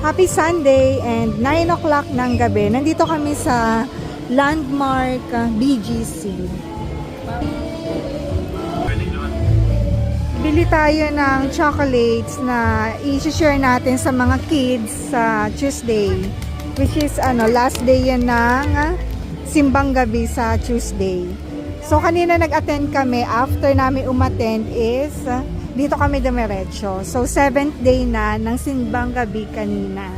Happy Sunday and 9 o'clock ng gabi. Nandito kami sa Landmark BGC. Bili tayo ng chocolates na i-share natin sa mga kids sa Tuesday. Which is last day yan ng simbang gabi sa Tuesday. So kanina nag-attend kami. After namin umattend is dito kami dumiretso. So 7th day na ng simbang gabi kanina.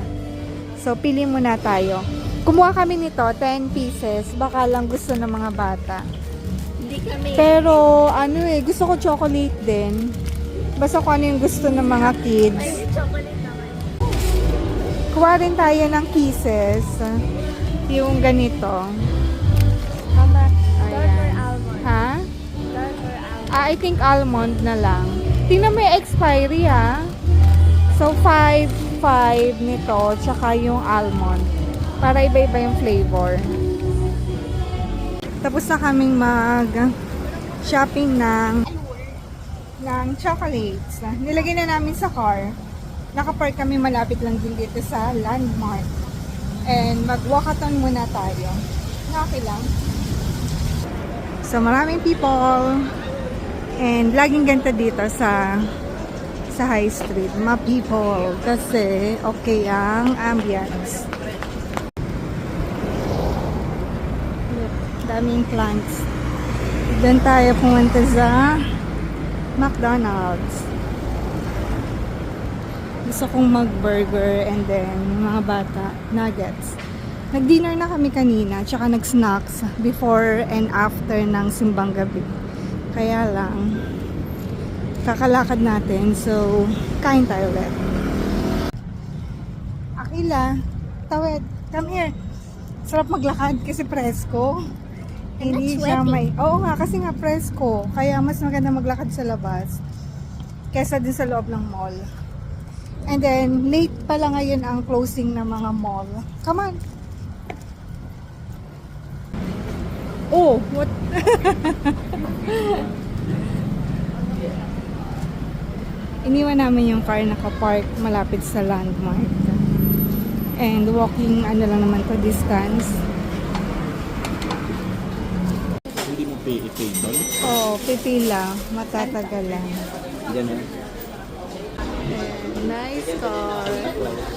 So pili muna tayo. Kumuha kami nito 10 pieces. Baka lang gusto ng mga bata. Hindi kami. Pero gusto ko chocolate din. Basta kung ano yung gusto ng mga kids. Ay, chocolate naman. Kuha rin tayo ng kisses. Yung ganito. Mama, Ayan. dark or almond? Ha? Dark or almond? I think almond na lang. Tingnan mo yung expiry So 5 nito, tsaka yung almond. Para iba-iba yung flavor. Tapos na kaming mag-shopping ng chocolates. Nilagay na namin sa car. Nakapark kami malapit lang din dito sa Landmark. And mag-walkathon muna tayo. Okay lang. So maraming people. And laging ganito dito sa High Street. Mga people. Kasi okay ang ambience. Daming plants. Doon tayo pumunta sa McDonald's. Gusto kong mag-burger and then mga bata, nuggets. Nag-dinner na kami kanina, tsaka nag-snacks before and after ng simbang gabi. Kaya lang, kakalakad natin. So, kain tayo ulit. Akila, tawid, come here. Sarap maglakad kasi presko. Hindi siya may... Oo nga, kasi nga presko. Kaya mas maganda maglakad sa labas kesa din sa loob ng mall. And then, late pala ngayon ang closing ng mga mall. Come on! Oh, what? Iniwan namin yung car nakapark malapit sa Landmark. And walking, lang naman to distance. Hindi mo pay doon? Oh, pipila. Matatagalan. Yan na. Nice car.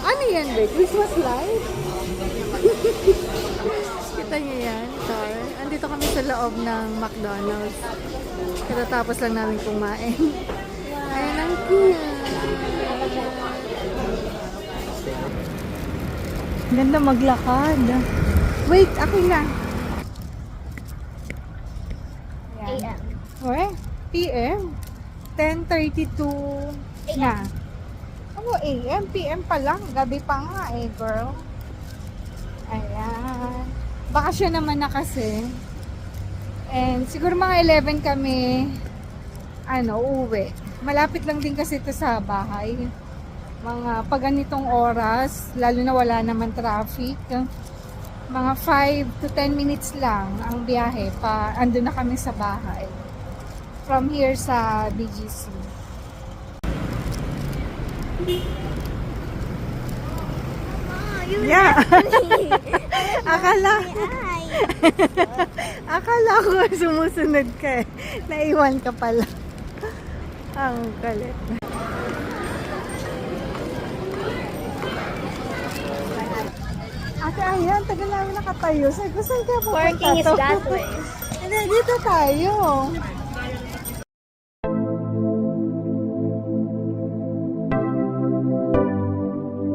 Ano yan, be? Christmas light? Kita niyo yan, car. Andito kami sa loob ng McDonald's. Katatapos lang namin kumain. Ayan ang cute. Ganda maglakad. Wait, akin na. AM. Oy, PM. 10:32 na. Ano, AM? PM pa lang. Gabi pa nga girl. Ayan. Bakasyon naman na kasi. And siguro mga 11 kami uuwi. Malapit lang din kasi ito sa bahay. Mga pag ganitong oras, lalo na wala naman traffic. Mga 5 to 10 minutes lang ang biyahe pa andun na kami sa bahay. From here sa BGC. Yeah. Akala ko sumusunod ka eh. Naiwan ka pala. Ang galit. Ate, ayan. Tagal namin nakatayo. Saan ka pupunta? Parking is that way. Hindi, dito tayo.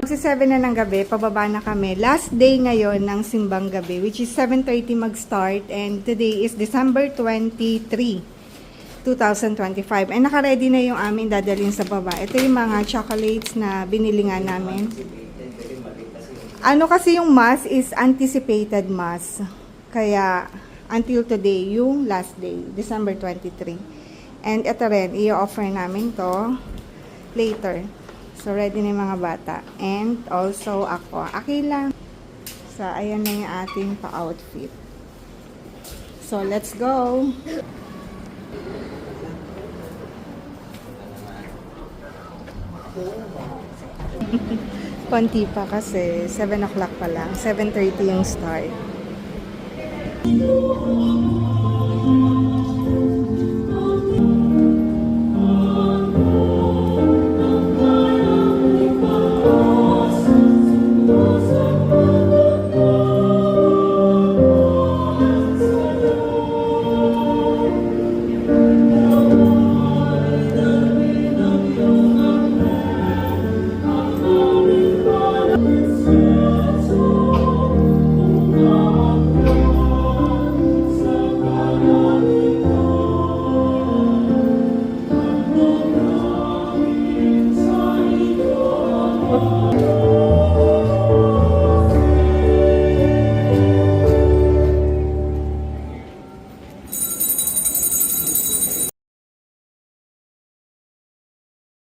Magsi 7 na ng gabi, pababa na kami. Last day ngayon ng simbang gabi, which is 7:30 mag-start, and today is December 23, 2025. And naka-ready na yung aming dadalhin sa baba. Ito yung mga chocolates na binili nga namin. Kasi yung mass is anticipated mass. Kaya until today, yung last day, December 23. And ito rin, i-offer namin to later. So, ready na yung mga bata. And also, ako. Akila. So, ayan na yung ating pa-outfit. So, let's go! konti pa kasi 7 o'clock pa lang. 7:30 yung start.